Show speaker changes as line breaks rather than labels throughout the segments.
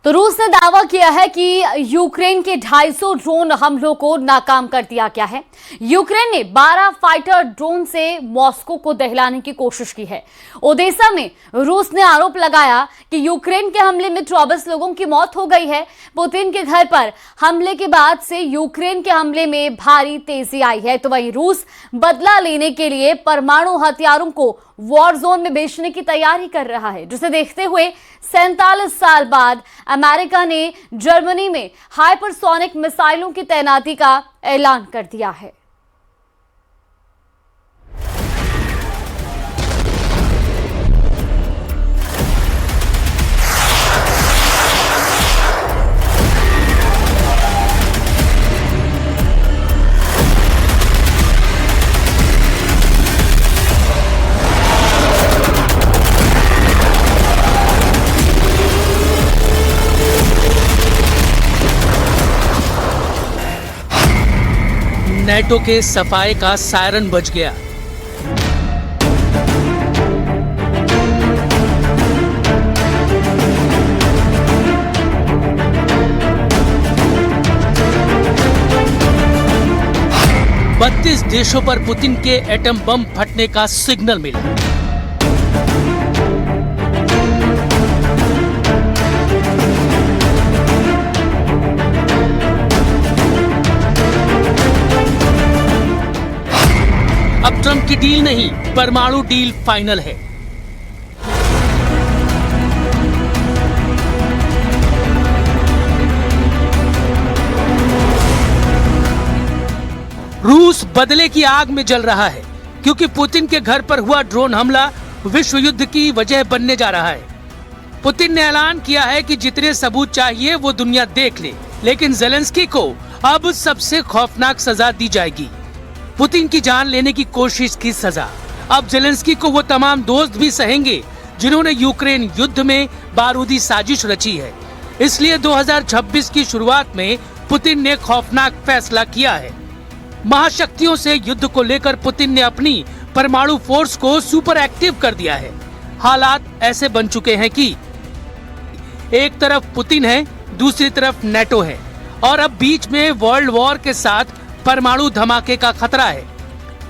तो रूस ने दावा किया है कि यूक्रेन के 250 ड्रोन हमलों को नाकाम कर दिया गया है। यूक्रेन ने 12 फाइटर ड्रोन से मॉस्को को दहलाने की कोशिश की है। ओडेसा में रूस ने आरोप लगाया कि यूक्रेन के हमले में 24 लोगों की मौत हो गई है। पुतिन के घर पर हमले के बाद से यूक्रेन के हमले में भारी तेजी आई है। तो वहीं रूस बदला लेने के लिए परमाणु हथियारों को वॉर जोन में बेचने की तैयारी कर रहा है, जिसे देखते हुए 47 साल बाद अमेरिका ने जर्मनी में हाइपरसोनिक मिसाइलों की तैनाती का ऐलान कर दिया है।
नेटो के सफाई का सायरन बज गया। बत्तीस देशों पर पुतिन के एटम बम फटने का सिग्नल मिला। अब ट्रंप की डील नहीं, परमाणु डील फाइनल है। रूस बदले की आग में जल रहा है, क्योंकि पुतिन के घर पर हुआ ड्रोन हमला विश्व युद्ध की वजह बनने जा रहा है। पुतिन ने ऐलान किया है कि जितने सबूत चाहिए वो दुनिया देख ले, लेकिन ज़ेलेंस्की को अब सबसे खौफनाक सजा दी जाएगी। पुतिन की जान लेने की कोशिश की सजा। अब ज़ेलेंस्की को वो तमाम दोस्त भी सहेंगे जिन्होंने यूक्रेन युद्ध में बारूदी साजिश रची है। इसलिए 2026 की शुरुआत में पुतिन ने खौफनाक फैसला किया है। महाशक्तियों से युद्ध को लेकर पुतिन ने अपनी परमाणु फोर्स को सुपर एक्टिव कर दिया है। हालात ऐसे बन चुके हैं कि एक तरफ पुतिन है, दूसरी तरफ नेटो है, और अब बीच में वर्ल्ड वॉर के साथ परमाणु धमाके का खतरा है।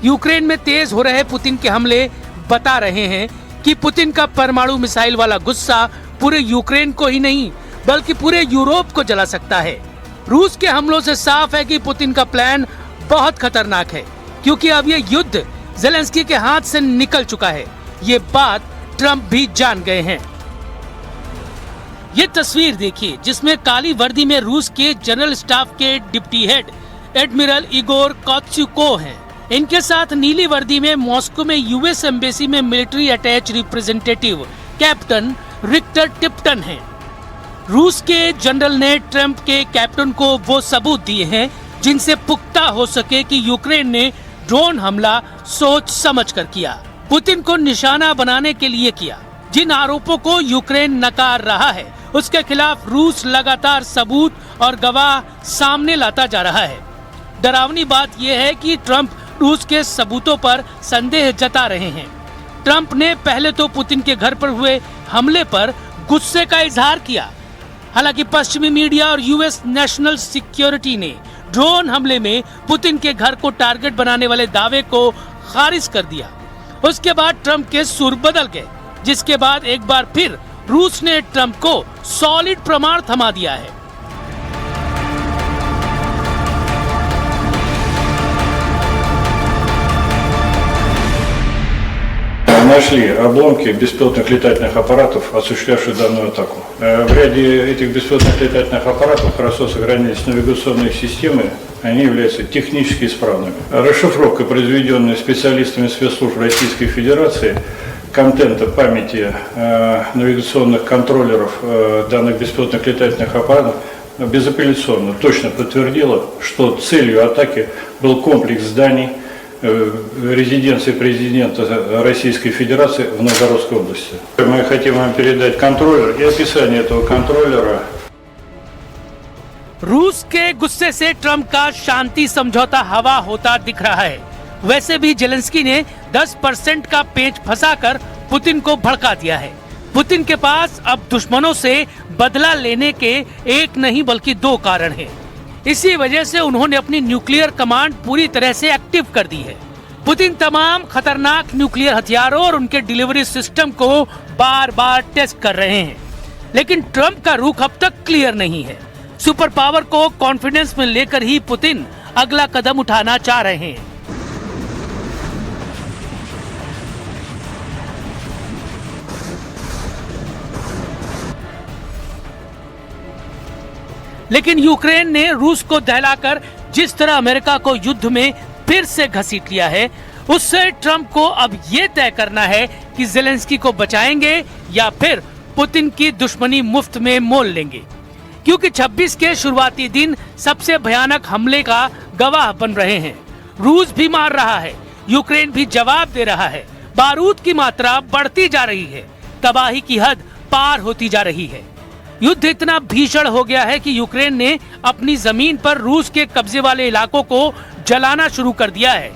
यूक्रेन में तेज हो रहे पुतिन के हमले बता रहे हैं कि पुतिन का परमाणु मिसाइल वाला गुस्सा पूरे यूक्रेन को ही नहीं बल्कि पूरे यूरोप को जला सकता है। रूस के हमलों से साफ है कि पुतिन का प्लान बहुत खतरनाक है, क्योंकि अब ये युद्ध ज़ेलेंस्की के हाथ से निकल चुका है। ये बात ट्रंप भी जान गए हैं। ये तस्वीर देखिए, जिसमें काली वर्दी में रूस के जनरल स्टाफ के डिप्टी हेड एडमिरल इगोर कोत्स्युको हैं। इनके साथ नीली वर्दी में मॉस्को में यूएस एम्बेसी में military attach representative captain Richter Tibetan हैं। रूस के जनरल ने ट्रंप के कैप्टन को वो सबूत दिए हैं जिनसे पुख्ता हो सके कि यूक्रेन ने ड्रोन हमला सोच समझ कर किया, पुतिन को निशाना बनाने के लिए किया। जिन आरोपों को यूक्रेन नकार रहा है, उसके खिलाफ रूस लगातार सबूत और गवाह सामने लाता जा रहा है। डरावनी बात यह है कि ट्रंप रूस के सबूतों पर संदेह जता रहे हैं। ट्रंप ने पहले तो पुतिन के घर पर हुए हमले पर गुस्से का इजहार किया। हालांकि पश्चिमी मीडिया और यूएस नेशनल सिक्योरिटी ने ड्रोन हमले में पुतिन के घर को टारगेट बनाने वाले दावे को खारिज कर दिया। उसके बाद ट्रंप के सुर बदल गए, जिसके बाद एक बार फिर रूस ने ट्रंप को सॉलिड प्रमाण थमा दिया है।
Нашли обломки беспилотных летательных аппаратов, осуществлявших данную атаку. В ряде этих беспилотных летательных аппаратов хорошо сохранились навигационные системы, они являются технически исправными. Расшифровка, произведенная специалистами спецслужб Российской Федерации, контента памяти навигационных контроллеров данных беспилотных летательных аппаратов безапелляционно точно подтвердила, что целью атаки был комплекс зданий резиденции президента Российской Федерации в Новгородской области. Мы хотим вам передать контроллер и описание этого контроллера.
रूस के गुस्से से ट्रंप का शांति समझौता हवा होता दिख रहा है। वैसे भी ज़ेलेंस्की ने 10% का पेच फंसाकर पुतिन को भड़का दिया है। पुतिन के पास अब दुश्मनों से बदला लेने के एक नहीं बल्कि दो कारण हैं। इसी वजह से उन्होंने अपनी न्यूक्लियर कमांड पूरी तरह से एक्टिव कर दी है। पुतिन तमाम खतरनाक न्यूक्लियर हथियारों और उनके डिलीवरी सिस्टम को बार बार टेस्ट कर रहे हैं, लेकिन ट्रंप का रुख अब तक क्लियर नहीं है। सुपर पावर को कॉन्फिडेंस में लेकर ही पुतिन अगला कदम उठाना चाह रहे हैं। लेकिन यूक्रेन ने रूस को दहलाकर जिस तरह अमेरिका को युद्ध में फिर से घसीट लिया है, उससे ट्रंप को अब ये तय करना है कि ज़ेलेंस्की को बचाएंगे या फिर पुतिन की दुश्मनी मुफ्त में मोल लेंगे। क्योंकि 26 के शुरुआती दिन सबसे भयानक हमले का गवाह बन रहे हैं। रूस भी मार रहा है, यूक्रेन भी जवाब दे रहा है। बारूद की मात्रा बढ़ती जा रही है, तबाही की हद पार होती जा रही है। युद्ध इतना भीषण हो गया है कि यूक्रेन ने अपनी जमीन पर रूस के कब्जे वाले इलाकों को जलाना शुरू कर दिया है।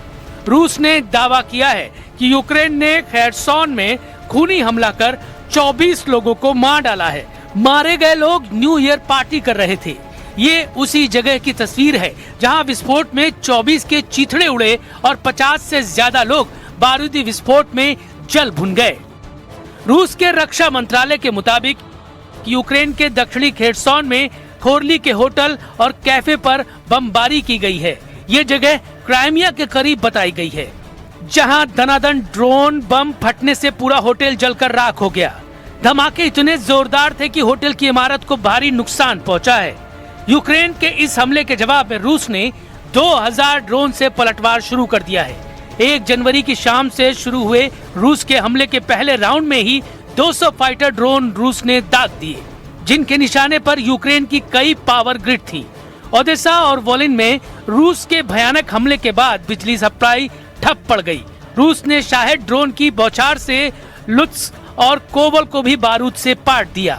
रूस ने दावा किया है कि यूक्रेन ने खेर्सोन में खूनी हमला कर 24 लोगों को मार डाला है। मारे गए लोग न्यू ईयर पार्टी कर रहे थे। ये उसी जगह की तस्वीर है जहां विस्फोट में 24 के चीथड़े उड़े और 50 से ज्यादा लोग बारूदी विस्फोट में जल भुन गए। रूस के रक्षा मंत्रालय के मुताबिक यूक्रेन के दक्षिणी खेर्सोन में खोरली के होटल और कैफे पर बमबारी की गई है। ये जगह क्राइमिया के करीब बताई गई है, जहां दनादन ड्रोन बम फटने से पूरा होटल जलकर राख हो गया। धमाके इतने जोरदार थे कि होटल की इमारत को भारी नुकसान पहुंचा है। यूक्रेन के इस हमले के जवाब में रूस ने 2000 ड्रोन से पलटवार शुरू कर दिया है। 1 जनवरी की शाम से शुरू हुए रूस के हमले के पहले राउंड में ही 200 फाइटर ड्रोन रूस ने दाग दिए, जिनके निशाने पर यूक्रेन की कई पावर ग्रिड थी। ओदेसा और वोलिन में रूस के भयानक हमले के बाद बिजली सप्लाई ठप पड़ गई। रूस ने शाहेद ड्रोन की बौछार से लुत्स्क और कोवल को भी बारूद से पाट दिया।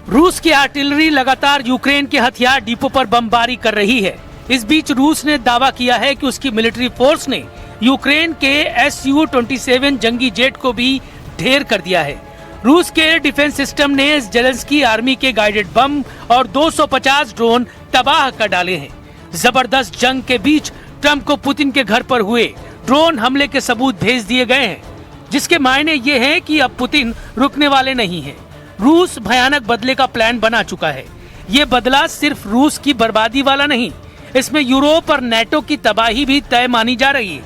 रूस की आर्टिलरी लगातार यूक्रेन के हथियार डिपो पर बमबारी कर रही है। इस बीच रूस ने दावा किया है कि उसकी मिलिट्री फोर्स ने यूक्रेन के Su-27 जंगी जेट को भी ढेर कर दिया है। रूस के डिफेंस सिस्टम ने ज़ेलेंस्की आर्मी के गाइडेड बम और 250 ड्रोन तबाह कर डाले हैं। जबरदस्त जंग के बीच ट्रंप को पुतिन के घर पर हुए ड्रोन हमले के सबूत भेज दिए गए हैं, जिसके मायने ये हैं कि अब पुतिन रुकने वाले नहीं हैं। रूस भयानक बदले का प्लान बना चुका है। ये बदला सिर्फ रूस की बर्बादी वाला नहीं, इसमें यूरोप और नेटो की तबाही भी तय मानी जा रही है,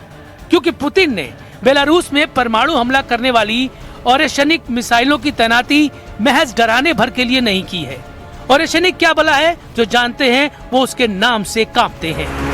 क्योंकि पुतिन ने बेलारूस में परमाणु हमला करने वाली ओरेशनिक मिसाइलों की तैनाती महज डराने भर के लिए नहीं की है। ओरेशनिक क्या बला है, जो जानते हैं वो उसके नाम से कांपते हैं।